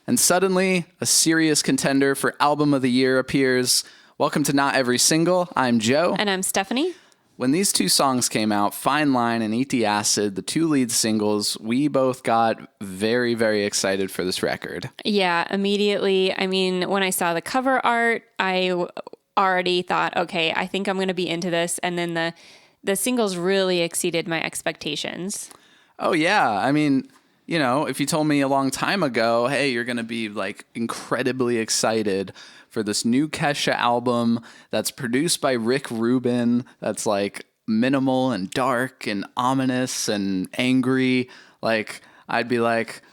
And suddenly, a serious contender for Album of the Year appears. Welcome to Not Every Single. I'm Joe. And I'm Stephanie. When these two songs came out, Fine Line and Eat the Acid, the two lead singles, we both got very, very excited for this record. Yeah, immediately. I mean, when I saw the cover art, I already thought, okay, I think I'm going to be into this. And then the singles really exceeded my expectations. Oh, yeah. I mean, you know, if you told me a long time ago, hey, you're going to be like incredibly excited for this new Kesha album that's produced by Rick Rubin, that's like minimal and dark and ominous and angry, like I'd be like,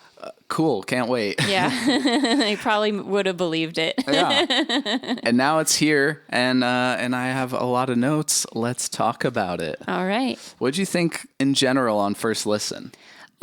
cool, can't wait. Yeah, I probably would have believed it. Yeah. And now it's here, and I have a lot of notes. Let's talk about it. All right. What'd you think in general on first listen?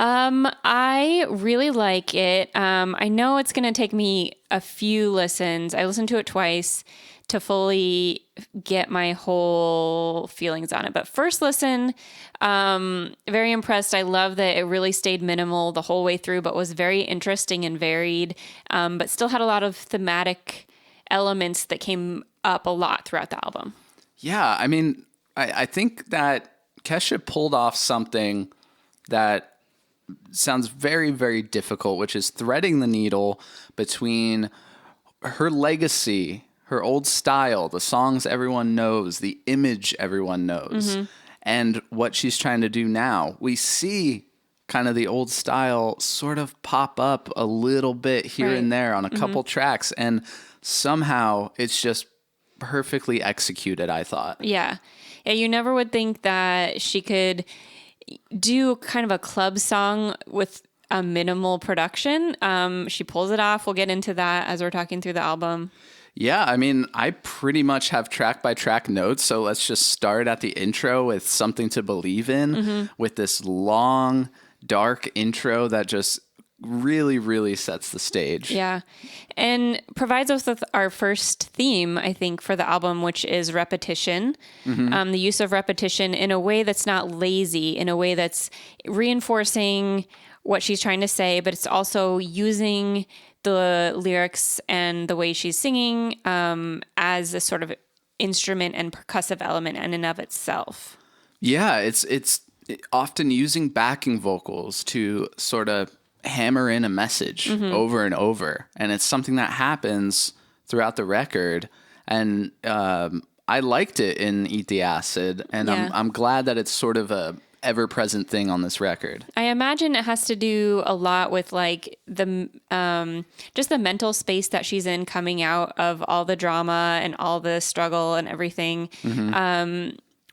I really like it. I know it's going to take me a few listens. I listened to it twice to fully get my whole feelings on it. But first listen, very impressed. I love that it really stayed minimal the whole way through, but was very interesting and varied, but still had a lot of thematic elements that came up a lot throughout the album. Yeah, I mean, I think that Kesha pulled off something that sounds very, very difficult, which is threading the needle between her legacy, her old style, the songs everyone knows, the image everyone knows, and what she's trying to do now. We see kind of the old style sort of pop up a little bit here and there on a couple tracks, and somehow it's just perfectly executed, I thought. Yeah. Yeah, you never would think that she could do kind of a club song with a minimal production. She pulls it off. We'll get into that as we're talking through the album. Yeah, I mean, I pretty much have track by track notes, so let's just start at the intro with Something to Believe In, with this long, dark intro that just really, really sets the stage. Yeah, and provides us with our first theme, I think, for the album, which is repetition. The use of repetition in a way that's not lazy, in a way that's reinforcing what she's trying to say, but it's also using the lyrics and the way she's singing as a sort of instrument and percussive element in and of itself. Yeah, it's often using backing vocals to sort of hammer in a message over and over. And it's something that happens throughout the record. And I liked it in Eat the Acid. And I'm glad that it's sort of a ever-present thing on this record. I imagine it has to do a lot with like the just the mental space that she's in coming out of all the drama and all the struggle and everything.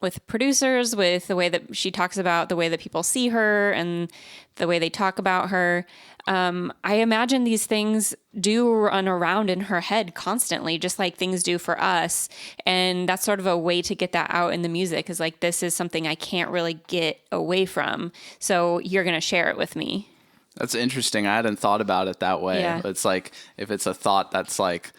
With producers, with the way that she talks about the way that people see her and the way they talk about her. I imagine these things do run around in her head constantly, just like things do for us. And that's sort of a way to get that out in the music, is like, this is something I can't really get away from. So you're going to share it with me. That's interesting. I hadn't thought about it that way. Yeah. It's like, if it's a thought that's like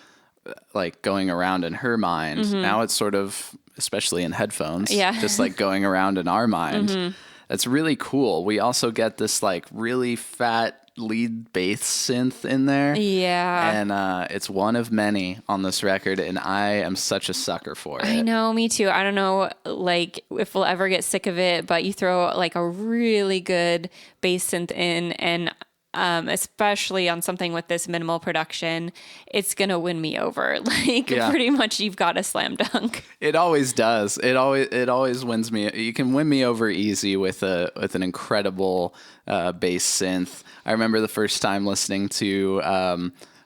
going around in her mind, now it's sort of, especially in headphones, just like going around in our mind. That's really cool. We also get this like really fat lead bass synth in there. Yeah. And it's one of many on this record, and I am such a sucker for it. I know, me too. I don't know like if we'll ever get sick of it, but you throw like a really good bass synth in, and especially on something with this minimal production, it's going to win me over. Like pretty much you've got a slam dunk. It always does. It always wins me. You can win me over easy with an incredible bass synth. I remember the first time listening to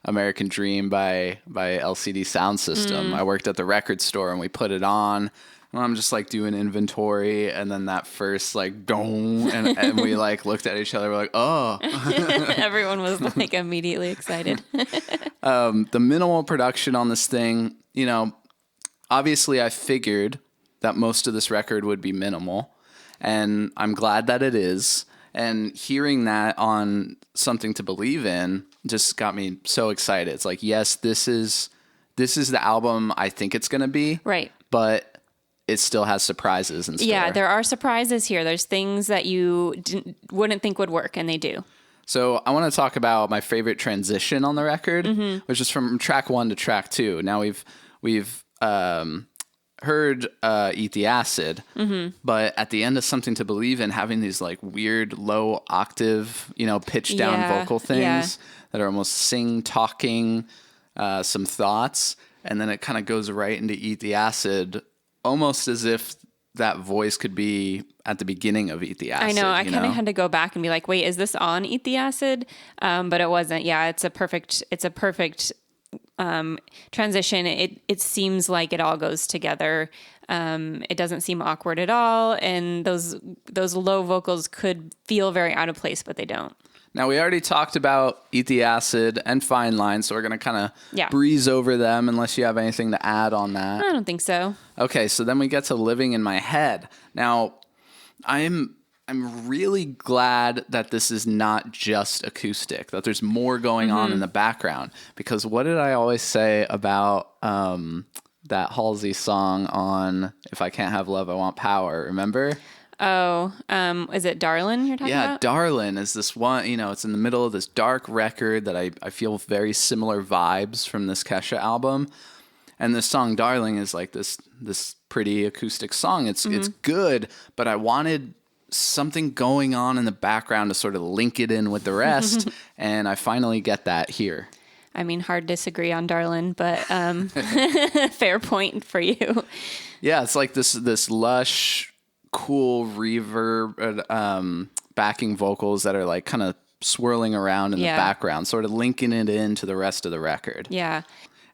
American Dream by LCD Sound System. I worked at the record store and we put it on. I'm just like doing inventory, and then that first like dong, and we like looked at each other. We're like, oh. Everyone was like immediately excited. The minimal production on this thing, you know, obviously I figured that most of this record would be minimal, and I'm glad that it is. And hearing that on Something to Believe In just got me so excited. It's like, yes, this is the album I think it's going to be. Right. But it still has surprises in store. Yeah, there are surprises here. There's things that you wouldn't think would work, and they do. So I want to talk about my favorite transition on the record, which is from track 1 to track 2. Now we've heard Eat the Acid, but at the end of Something to Believe in, having these like weird low octave, pitch down vocal things that are almost talking, some thoughts. And then it kind of goes right into Eat the Acid, almost as if that voice could be at the begining of Eat the Acid. I know. I kind of had to go back and be like, wait, is this on Eat the Acid? But it wasn't. Yeah, it's a perfect transition. It seems like it all goes together. It doesn't seem awkward at all. And those low vocals could feel very out of place, but they don't. Now, we already talked about Eat the Acid and Fine Line, so we're going to kind of breeze over them unless you have anything to add on that. I don't think so. Okay, so then we get to Living in My Head. Now, I'm really glad that this is not just acoustic, that there's more going on in the background. Because what did I always say about that Halsey song on If I Can't Have Love, I Want Power? Remember? Oh, is it Darlin' you're talking about? Yeah, Darlin' is this one, it's in the middle of this dark record that I feel very similar vibes from this Kesha album. And this song Darling is like this pretty acoustic song. It's good, but I wanted something going on in the background to sort of link it in with the rest, and I finally get that here. I mean, hard to disagree on Darlin', but fair point for you. Yeah, it's like this lush, cool reverb backing vocals that are like kind of swirling around in the background, sort of linking it into the rest of the record. Yeah.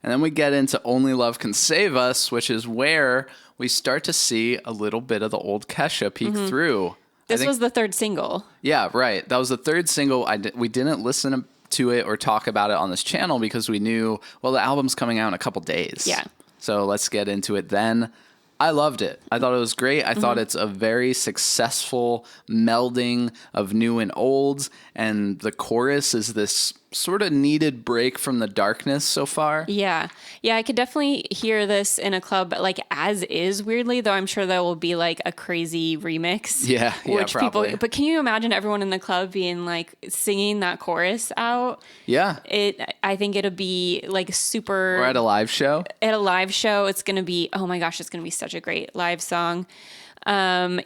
And then we get into Only Love Can Save Us, which is where we start to see a little bit of the old Kesha peek through. This was the third single. Yeah, right. That was the third single. We didn't listen to it or talk about it on this channel because we knew, well, the album's coming out in a couple days. Yeah. So let's get into it then. I loved it. I thought it was great. I thought it's a very successful melding of new and old. And the chorus is this sort of needed break from the darkness so far. Yeah. Yeah, I could definitely hear this in a club, like as is, weirdly, though I'm sure there will be like a crazy remix. Yeah, probably. But can you imagine everyone in the club being like singing that chorus out? Yeah. I think it'll be like super... Or at a live show. At a live show, it's going to be, oh my gosh, it's going to be such a great live song. And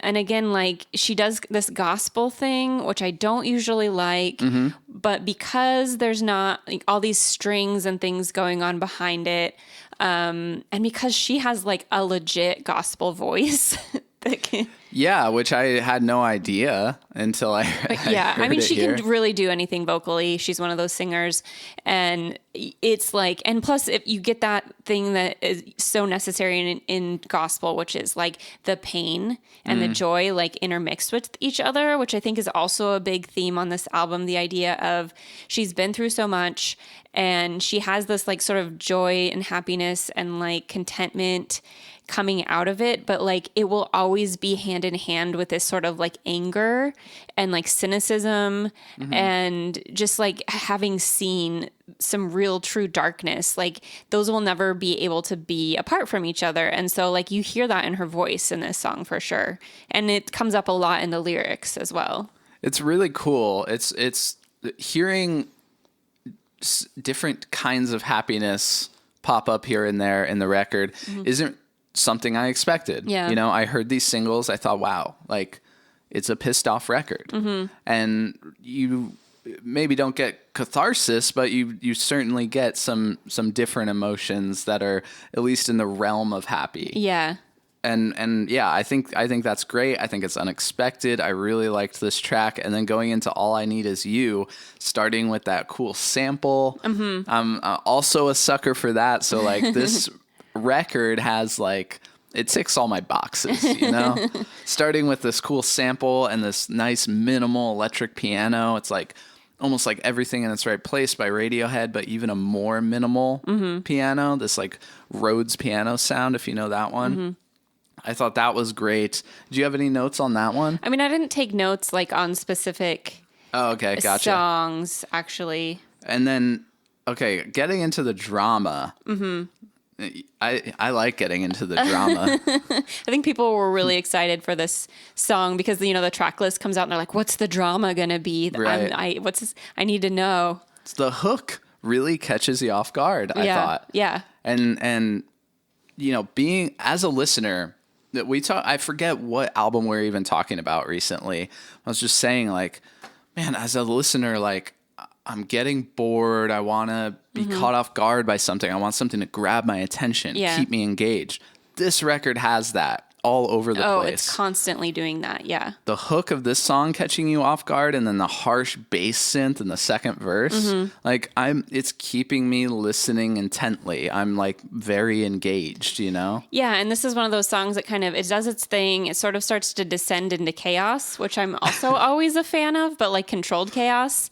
again, like she does this gospel thing, which I don't usually like, but because there's not like all these strings and things going on behind it, and because she has like a legit gospel voice that can... Yeah, which I had no idea until I I mean, she can really do anything vocally. She's one of those singers. And it's like, and plus if you get that thing that is so necessary in gospel, which is like the pain and the joy, like intermixed with each other, which I think is also a big theme on this album. The idea of she's been through so much and she has this like sort of joy and happiness and like contentment coming out of it, but like it will always be hand in hand with this sort of like anger and like cynicism and just like having seen some real true darkness, like those will never be able to be apart from each other. And so like you hear that in her voice in this song for sure, and it comes up a lot in the lyrics as well. It's really cool. It's hearing different kinds of happiness pop up here and there in the record isn't something I expected. Yeah. I heard these singles. I thought, wow, like it's a pissed off record. And you maybe don't get catharsis, but you certainly get some different emotions that are at least in the realm of happy. Yeah. And yeah, I think that's great. I think it's unexpected. I really liked this track. And then going into All I Need Is You, starting with that cool sample. I'm also a sucker for that. So like this record has like, it ticks all my boxes, starting with this cool sample and this nice minimal electric piano. It's like almost like Everything in Its Right Place by Radiohead, but even a more minimal piano, this like Rhodes piano sound, if you know that one. I thought that was great. Do you have any notes on that one? I mean, I didn't take notes like on specific songs, actually. And then, okay, getting into the drama. I like getting into the drama. I think people were really excited for this song because the track list comes out and they're like, "What's the drama gonna be? Right. I need to know." The hook really catches you off guard, I thought. Yeah. And being as a listener, that I forget what album we're even talking about recently. I was just saying, like, man, as a listener, like, I'm getting bored. I want to be caught off guard by something. I want something to grab my attention, keep me engaged. This record has that all over the place. It's constantly doing that. Yeah. The hook of this song catching you off guard, and then the harsh bass synth in the second verse, like it's keeping me listening intently. I'm like very engaged, Yeah, and this is one of those songs that it does its thing. It sort of starts to descend into chaos, which I'm also always a fan of, but like controlled chaos.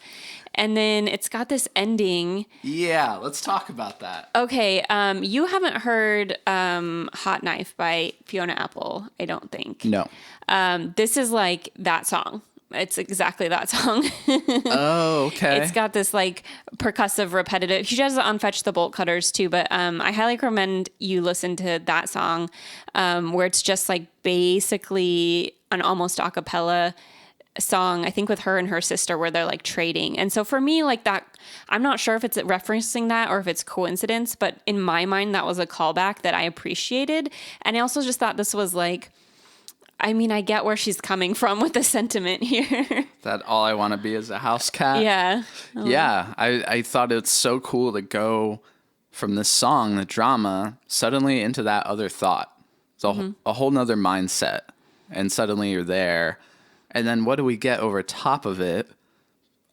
And then it's got this ending. Yeah, let's talk about that. Okay, you haven't heard Hot Knife by Fiona Apple, I don't think. No. This is like that song. It's exactly that song. Oh, okay. It's got this like percussive, repetitive. She does it on Fetch the Bolt Cutters too, but I highly recommend you listen to that song where it's just like basically an almost a cappella song, I think with her and her sister, where they're like trading. And so for me, like that, I'm not sure if it's referencing that or if it's coincidence, but in my mind, that was a callback that I appreciated. And I also just thought this was like, I mean, I get where she's coming from with the sentiment here. That all I want to be is a house cat. Yeah. Yeah. I thought it's so cool to go from this song, the drama, suddenly into that other thought. It's a whole nother mindset. And suddenly you're there. And then what do we get over top of it?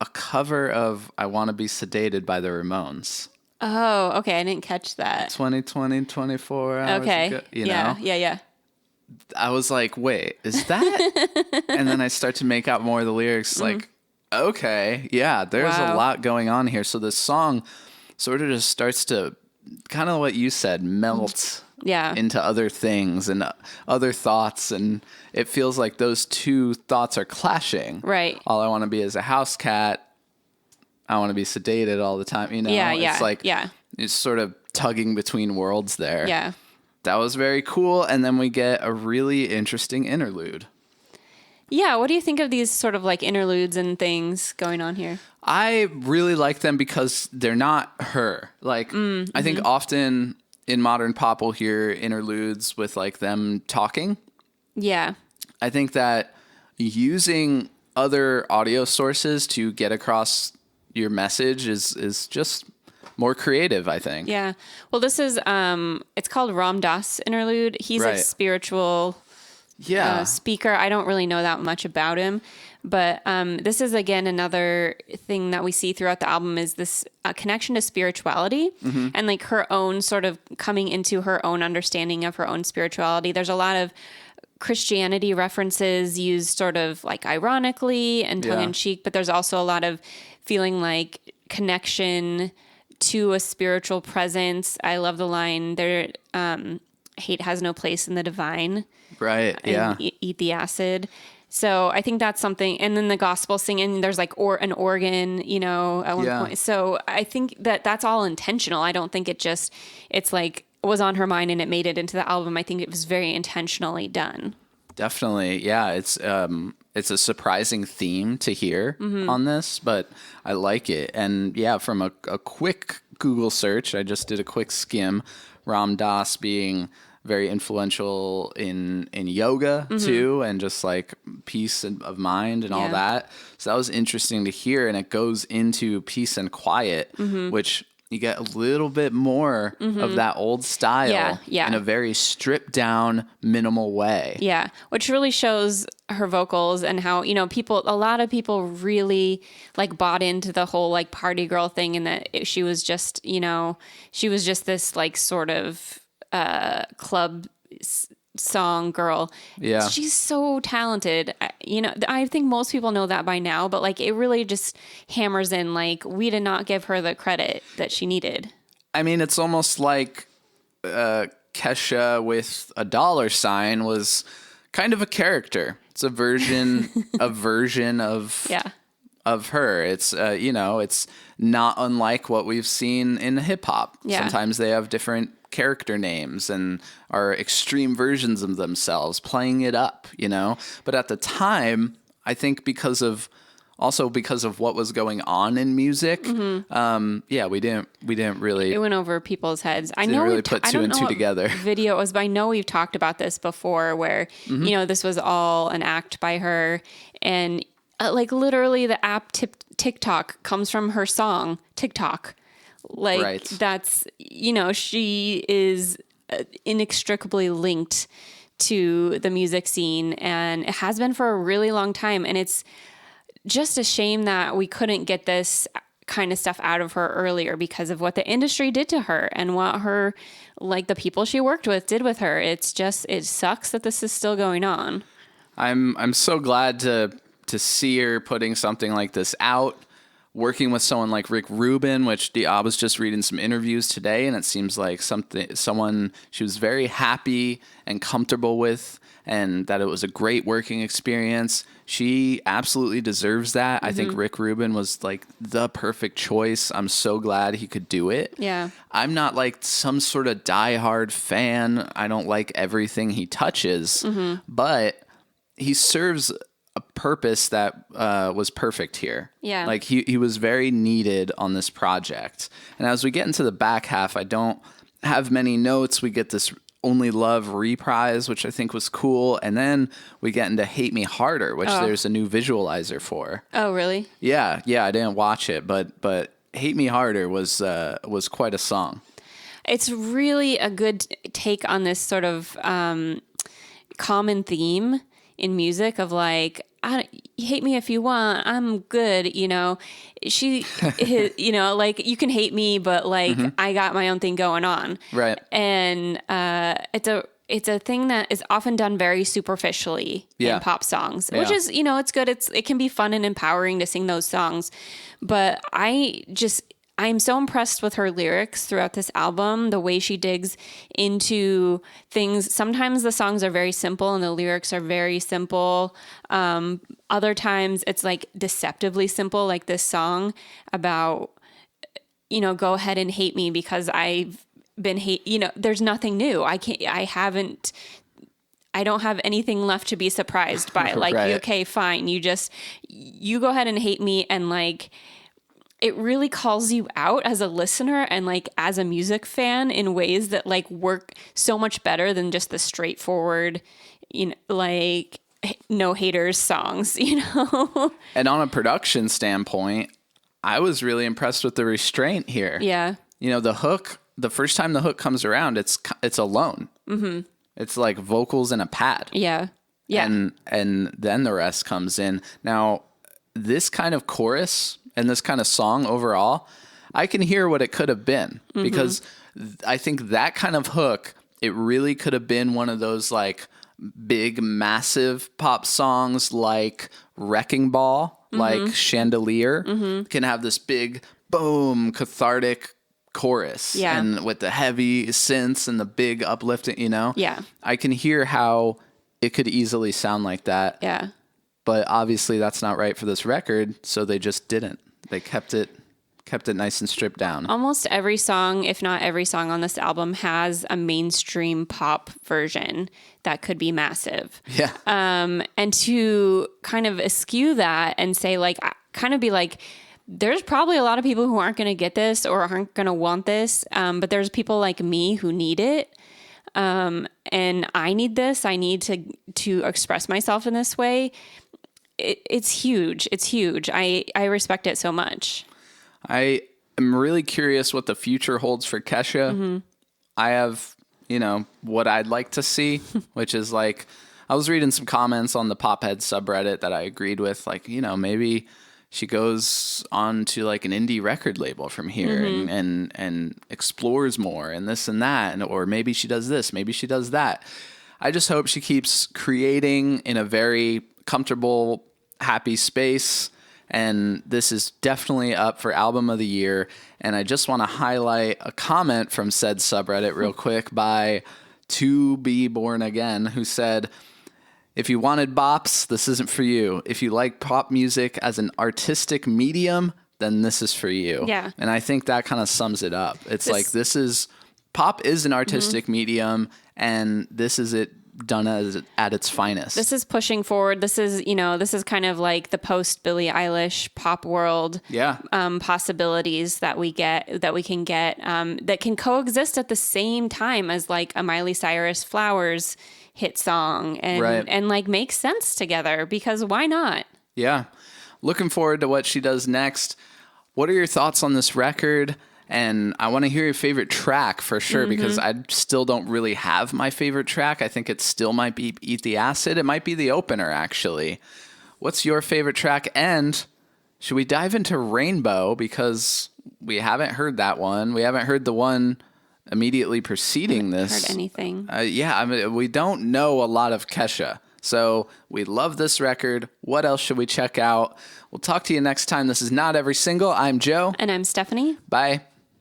A cover of I Want to Be Sedated by the Ramones. Oh, okay. I didn't catch that. 20, 24 hours okay. ago, Yeah. I was like, wait, is that? And then I start to make out more of the lyrics. Like, okay, yeah, there's a lot going on here. So this song sort of just starts to kind of what you said, melt into other things and other thoughts. And it feels like those two thoughts are clashing. Right. All I want to be is a house cat. I want to be sedated all the time. Yeah. It's like, it's sort of tugging between worlds there. Yeah. That was very cool. And then we get a really interesting interlude. Yeah. What do you think of these sort of like interludes and things going on here? I really like them because they're not her. Like, I think often in modern pop we'll hear interludes with like them talking. Yeah. I think that using other audio sources to get across your message is just more creative, I think. Yeah. Well, this is, it's called Ram Dass interlude. He's a spiritual speaker. I don't really know that much about him, but this is, again, another thing that we see throughout the album is this connection to spirituality and like her own sort of coming into her own understanding of her own spirituality. There's a lot of Christianity references used sort of like ironically and tongue in cheek, but there's also a lot of feeling like connection to a spiritual presence. I love the line there, hate has no place in the divine. Right. Yeah. Eat the acid. So I think that's something. And then the gospel singing, there's like an organ, at one point. So I think that that's all intentional. I don't think it's like it was on her mind and it made it into the album. I think it was very intentionally done. Definitely. Yeah. It's a surprising theme to hear on this, but I like it. And yeah, from a quick Google search, I just did a quick skim. Ram Dass being very influential in yoga too, and just like peace of mind and all that. So that was interesting to hear. And it goes into peace and quiet, which you get a little bit more of that old style in a very stripped down, minimal way. Yeah, which really shows her vocals and how, a lot of people really like bought into the whole like party girl thing, and that she was just this like sort of club song girl. Yeah. She's so talented. I think most people know that by now, but like it really just hammers in like we did not give her the credit that she needed. I mean, it's almost like Kesha with a $sign was kind of a character. It's a version of her. It's it's not unlike what we've seen in hip hop. Yeah. Sometimes they have different character names and are extreme versions of themselves, playing it up, you know? But at the time, I think because of what was going on in music, we didn't really. It went over people's heads. I Didn't know really we've put I two don't and know two what together. video it was, but I know we've talked about this before, where you know this was all an act by her, and like literally the app TikTok comes from her song TikTok. Like Right. that's, you know, she is inextricably linked to the music scene, and it has been for a really long time, and it's just a shame that we couldn't get this kind of stuff out of her earlier because of what the industry did to her and what her, like the people she worked with did with her. It's just, it sucks that this is still going on. I'm so glad to see her putting something like this out, working with someone like Rick Rubin, which I was just reading some interviews today, and it seems like someone she was very happy and comfortable with, and that it was a great working experience. She absolutely deserves that. I think Rick Rubin was like the perfect choice. I'm so glad he could do it. Yeah. I'm not like some sort of diehard fan. I don't like everything he touches, but he serves a purpose that was perfect here. Yeah. Like he was very needed on this project. And as we get into the back half, I don't have many notes. We get this Only Love reprise, which I think was cool. And then we get into Hate Me Harder, which there's a new visualizer for. Oh, really? Yeah. I didn't watch it, but Hate Me Harder was quite a song. It's really a good take on this sort of common theme in music of like, you hate me if you want, I'm good, you know. You know, like you can hate me, but like I got my own thing going on, Right? And it's a thing that is often done very superficially in pop songs, which is, you know, it's good. It can be fun and empowering to sing those songs, but I'm so impressed with her lyrics throughout this album, the way she digs into things. Sometimes the songs are very simple and the lyrics are very simple. Other times it's like deceptively simple, like this song about, you know, go ahead and hate me because I've been you know, there's nothing new. I don't have anything left to be surprised by. Like, Right. Okay, fine. You go ahead and hate me, and like, it really calls you out as a listener and like as a music fan in ways that like work so much better than just the straightforward, you know, like no haters songs, you know? And on a production standpoint, I was really impressed with the restraint here. Yeah. You know, the hook, the first time the hook comes around, it's alone. Mm-hmm. It's like vocals and a pad. Yeah. Yeah. And then the rest comes in. Now, this kind of chorus and this kind of song overall, I can hear what it could have been because I think that kind of hook, it really could have been one of those like big, massive pop songs like Wrecking Ball, like Chandelier, can have this big, boom, cathartic chorus. Yeah. And with the heavy synths and the big uplifting, you know? Yeah. I can hear how it could easily sound like that. Yeah. But obviously that's not right for this record, so they just didn't. They kept it nice and stripped down. Almost every song, if not every song on this album, has a mainstream pop version that could be massive. Yeah. And to kind of eschew that and say like, kind of be like, there's probably a lot of people who aren't going to get this or aren't going to want this. But there's people like me who need it. And I need this. I need to express myself in this way. It's huge. It's huge. I respect it so much. I am really curious what the future holds for Kesha. I have, you know, what I'd like to see, which is like, I was reading some comments on the Pophead subreddit that I agreed with. Like, you know, maybe she goes on to like an indie record label from here and explores more and this and that. Or maybe she does this, maybe she does that. I just hope she keeps creating in a very comfortable, happy space. And this is definitely up for album of the year. And I just want to highlight a comment from said subreddit real quick by To Be Born Again, who said, "If you wanted bops, this isn't for you. If you like pop music as an artistic medium, then this is for you." Yeah. And I think that kind of sums it up. It's like, this is pop is an artistic medium, and this is it done at its finest. This is pushing forward. This is, this is kind of like the post Billie Eilish pop world possibilities that we can get that can coexist at the same time as like a Miley Cyrus Flowers hit song and like make sense together, because why not? Yeah. Looking forward to what she does next. What are your thoughts on this record? And I want to hear your favorite track for sure, because I still don't really have my favorite track. I think it still might be Eat the Acid. It might be the opener, actually. What's your favorite track? And should we dive into Rainbow? Because we haven't heard that one. We haven't heard the one immediately preceding this. Heard anything? Yeah, I mean, we don't know a lot of Kesha. So we love this record. What else should we check out? We'll talk to you next time. This is Not Every Single. I'm Joe. And I'm Stephanie. Bye.